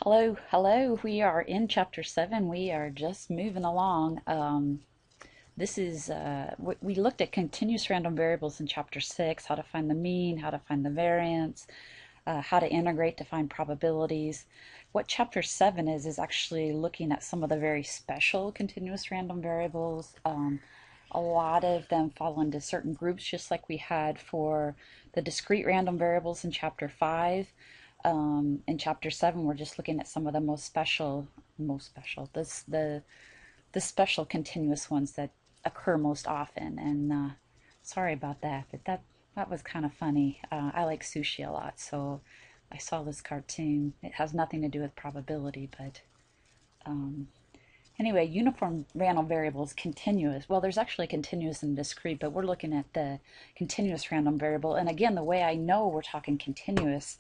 Hello. We are in chapter 7. We are just moving along. This is, we looked at continuous random variables in chapter 6, how to find the mean, how to find the variance, how to integrate to find probabilities. What chapter 7 is actually looking at some of the very special continuous random variables. A lot of them fall into certain groups, just like we had for the discrete random variables in chapter 5. In chapter 7, we're just looking at some of the the special continuous ones that occur most often. And sorry about that, but that was kind of funny. I like sushi a lot, so I saw this cartoon. It has nothing to do with probability, but um, anyway, uniform random variables, continuous. Well, there's actually continuous and discrete, but we're looking at the continuous random variable. And again, the way I know we're talking continuous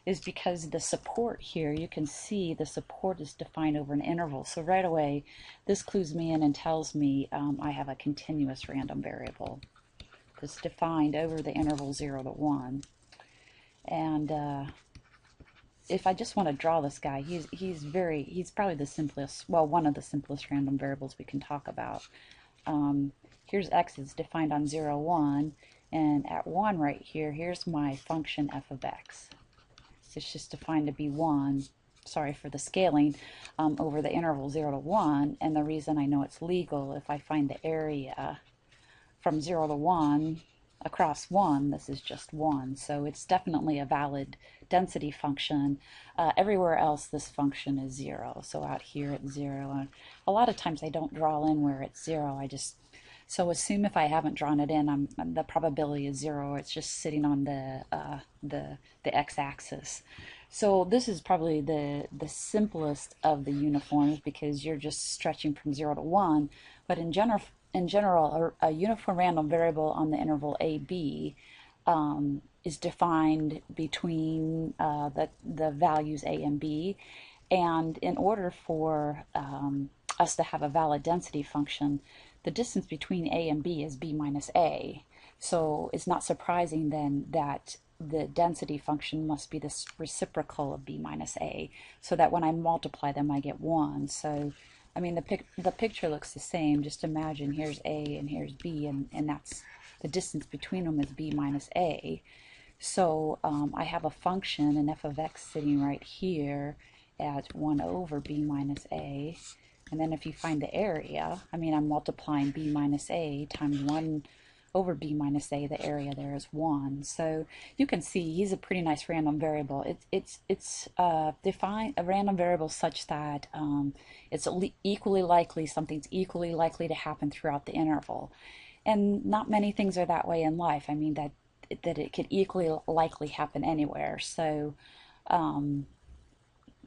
is because the support here, you can see the support is defined over an interval. So right away, this clues me in and tells me I have a continuous random variable that's defined over the interval 0 to 1. And if I just want to draw this guy, he's probably the simplest, well, one of the simplest random variables we can talk about. Here's x is defined on 0, 1, and at 1 right here, here's my function f of x. So it's just defined to be 1, sorry for the scaling, over the interval 0 to 1, and the reason I know it's legal, if I find the area from 0 to 1 across 1, this is just 1, so it's definitely a valid density function. Everywhere else this function is 0, so out here it's 0. And a lot of times I don't draw in where it's 0, so assume if I haven't drawn it in, the probability is 0. It's just sitting on the x-axis. So this is probably the simplest of the uniforms because you're just stretching from 0 to 1. But in general, a uniform random variable on the interval AB is defined between the values A and B. And in order for us to have a valid density function, the distance between A and B is B minus A. So it's not surprising then that the density function must be the reciprocal of B minus A, so that when I multiply them I get 1. So I mean the picture looks the same. Just imagine here's A and here's B, and that's the distance between them is B minus A. So I have a function, an f of x, sitting right here at 1 over B minus A. And then if you find the area, I mean, I'm multiplying B minus A times 1 over B minus A. The area there is 1. So you can see he's a pretty nice random variable. It's defined a random variable such that it's equally likely, something's equally likely to happen throughout the interval. And not many things are that way in life. I mean, that it could equally likely happen anywhere. So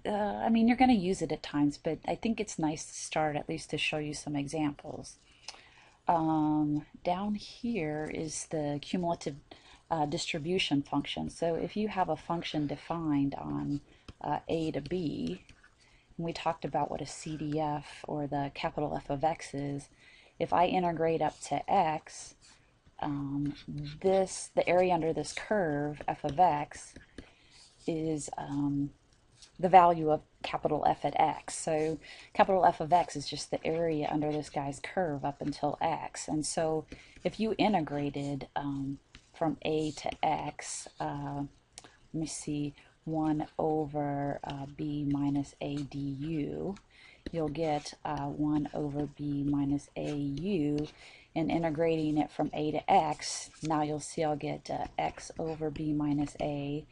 I mean, you're going to use it at times, but I think it's nice to start at least to show you some examples. Down here is the cumulative distribution function. So if you have a function defined on A to B, and we talked about what a CDF or the capital F of x is, if I integrate up to x, the area under this curve, f of x, is the value of capital F at x. So capital F of x is just the area under this guy's curve up until x. And so if you integrated from a to x, let me see, 1 over b minus a du, you'll get 1 over b minus a u. And integrating it from a to x, now you'll see I'll get x over b minus a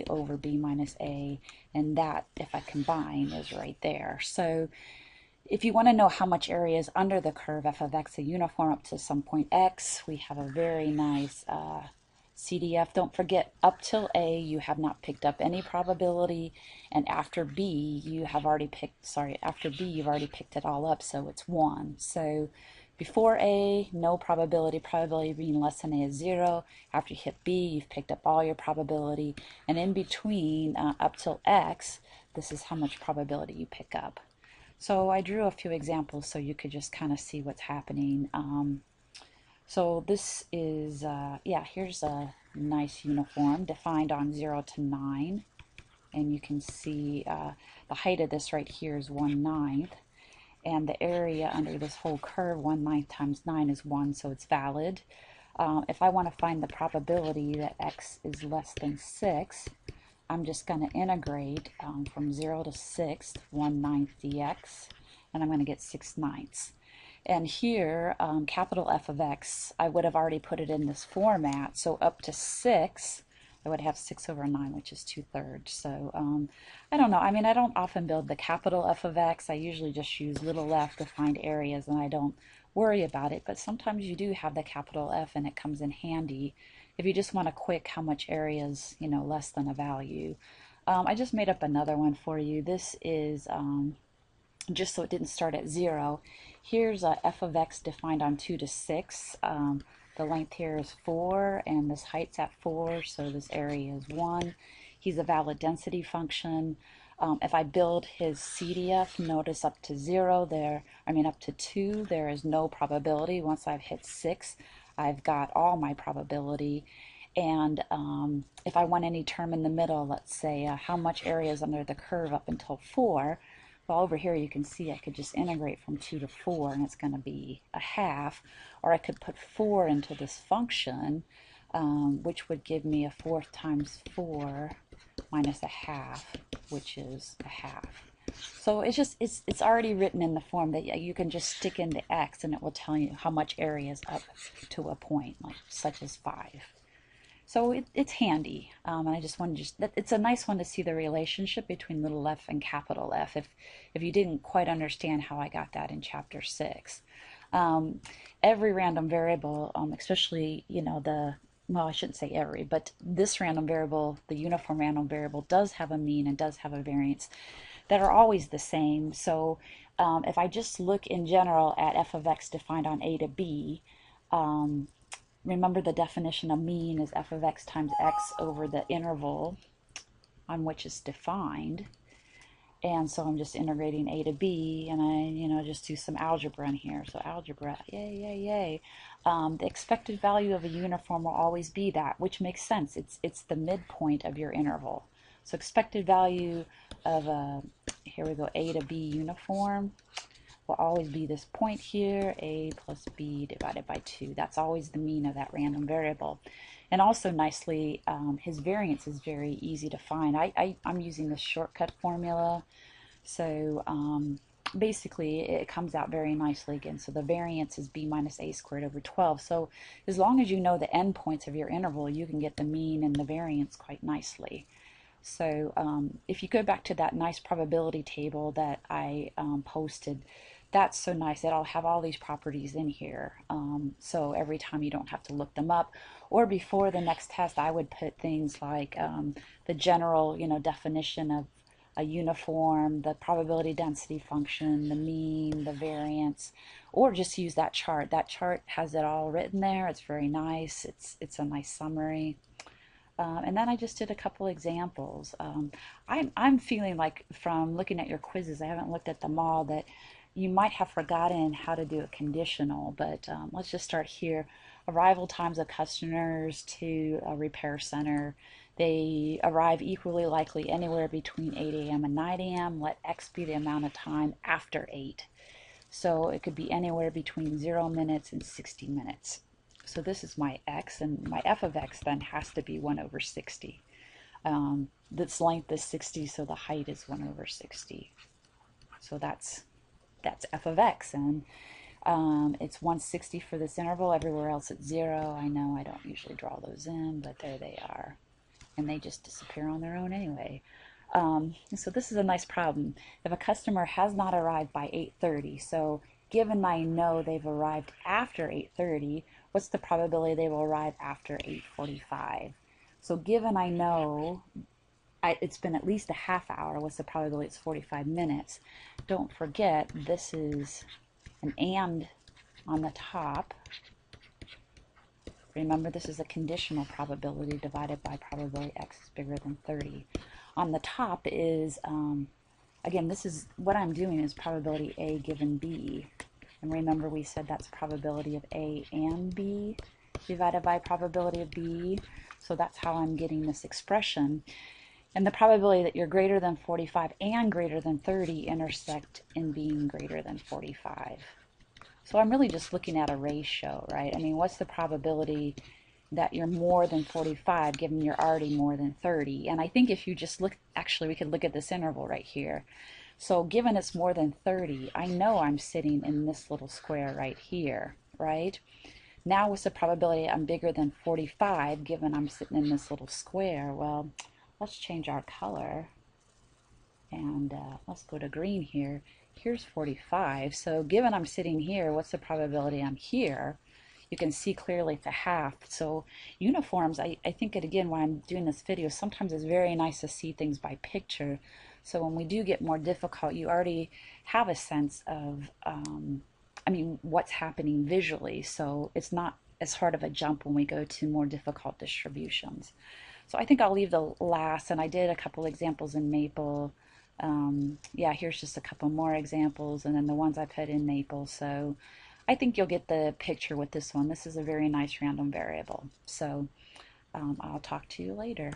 over b minus a, and that, if I combine, is right there. So if you want to know how much area is under the curve f of x, a uniform up to some point x, we have a very nice CDF. Don't forget, up till A you have not picked up any probability, and after B you have already picked, after B you've already picked it all up, so it's 1. So before A, no probability, probability being less than A is 0. After you hit B, you've picked up all your probability, and in between, up till X, this is how much probability you pick up. So I drew a few examples so you could just kind of see what's happening. So this is, yeah, here's a nice uniform defined on 0 to 9. and you can see the height of this right here is 1/9, and the area under this whole curve, 1/9 times 9 is 1, so it's valid. If I want to find the probability that x is less than 6, I'm just going to integrate from 0 to 6, 1/9 dx, and I'm going to get 6/9. And here, capital F of x, I would have already put it in this format, so up to 6, I would have 6/9, which is 2/3. So I don't know. I mean, I don't often build the capital F of x. I usually just use little f to find areas, and I don't worry about it. But sometimes you do have the capital F, and it comes in handy if you just want a quick how much areas, you know, less than a value. I just made up another one for you. This is just so it didn't start at 0. Here's a f of x defined on 2 to 6. The length here is 4, and this height's at 4, so this area is 1. He's a valid density function. If I build his CDF, notice up to 0 there, up to 2, there is no probability. Once I've hit 6, I've got all my probability. And if I want any term in the middle, let's say how much area is under the curve up until 4, well, over here you can see I could just integrate from 2 to 4, and it's going to be a half. Or I could put 4 into this function, which would give me a 4 times 4 minus a half, which is a half. So it's already written in the form that you can just stick in the x, and it will tell you how much area is up to a point, like such as 5. So it's handy, and I just wanted it's a nice one to see the relationship between little f and capital F if you didn't quite understand how I got that in chapter 6. Every random variable, especially, you know, well, I shouldn't say every, but this random variable, the uniform random variable, does have a mean and does have a variance that are always the same. So if I just look in general at f of x defined on a to b, remember the definition of mean is f of x times x over the interval on which it's defined. And so I'm just integrating a to b, and I, you know, just do some algebra in here. So algebra, yay, yay, yay. The expected value of a uniform will always be that, which makes sense. It's the midpoint of your interval. So expected value of here we go, a to b uniform will always be this point here, a plus b divided by 2. That's always the mean of that random variable. And also nicely, his variance is very easy to find. I'm using this shortcut formula. So basically it comes out very nicely again. So the variance is b minus a squared over 12. So as long as you know the endpoints of your interval, you can get the mean and the variance quite nicely. So if you go back to that nice probability table that I posted, that's so nice. It'll have all these properties in here. So every time you don't have to look them up. Or before the next test, I would put things like the general, you know, definition of a uniform, the probability density function, the mean, the variance, or just use that chart. That chart has it all written there. It's very nice. It's a nice summary. And then I just did a couple examples. I'm feeling like from looking at your quizzes, I haven't looked at them all, that you might have forgotten how to do a conditional, but let's just start here. Arrival times of customers to a repair center. They arrive equally likely anywhere between 8 a.m. and 9 a.m. Let x be the amount of time after 8. So it could be anywhere between 0 minutes and 60 minutes. So this is my x, and my f of x then has to be 1 over 60. This length is 60, so the height is 1 over 60. So that's f of x, and it's 160 for this interval. Everywhere else it's 0. I know I don't usually draw those in, but there they are. And they just disappear on their own anyway. So this is a nice problem. If a customer has not arrived by 8:30, so given I know they've arrived after 8:30, what's the probability they will arrive after 8:45? So given I know it's been at least a half hour, what's the probability it's 45 minutes? Don't forget, this is an and on the top. Remember, this is a conditional probability divided by probability x is bigger than 30. On the top is, again, this is what I'm doing is probability A given B. And remember, we said that's probability of A and B divided by probability of B. So that's how I'm getting this expression. And the probability that you're greater than 45 and greater than 30 intersect in being greater than 45. So I'm really just looking at a ratio, right? I mean, what's the probability that you're more than 45 given you're already more than 30? And I think if you just look, actually, we could look at this interval right here. So given it's more than 30, I know I'm sitting in this little square right here, right? Now what's the probability I'm bigger than 45 given I'm sitting in this little square? Well, let's change our color and let's go to green here. Here's 45. So given I'm sitting here, what's the probability I'm here? You can see clearly it's a half. So uniforms, I think it again why I'm doing this video, sometimes it's very nice to see things by picture. So when we do get more difficult, you already have a sense of, I mean, what's happening visually. So it's not as hard of a jump when we go to more difficult distributions. So I think I'll leave the last, and I did a couple examples in Maple. Yeah, here's just a couple more examples, and then the ones I put in Maple. So I think you'll get the picture with this one. This is a very nice random variable. So I'll talk to you later.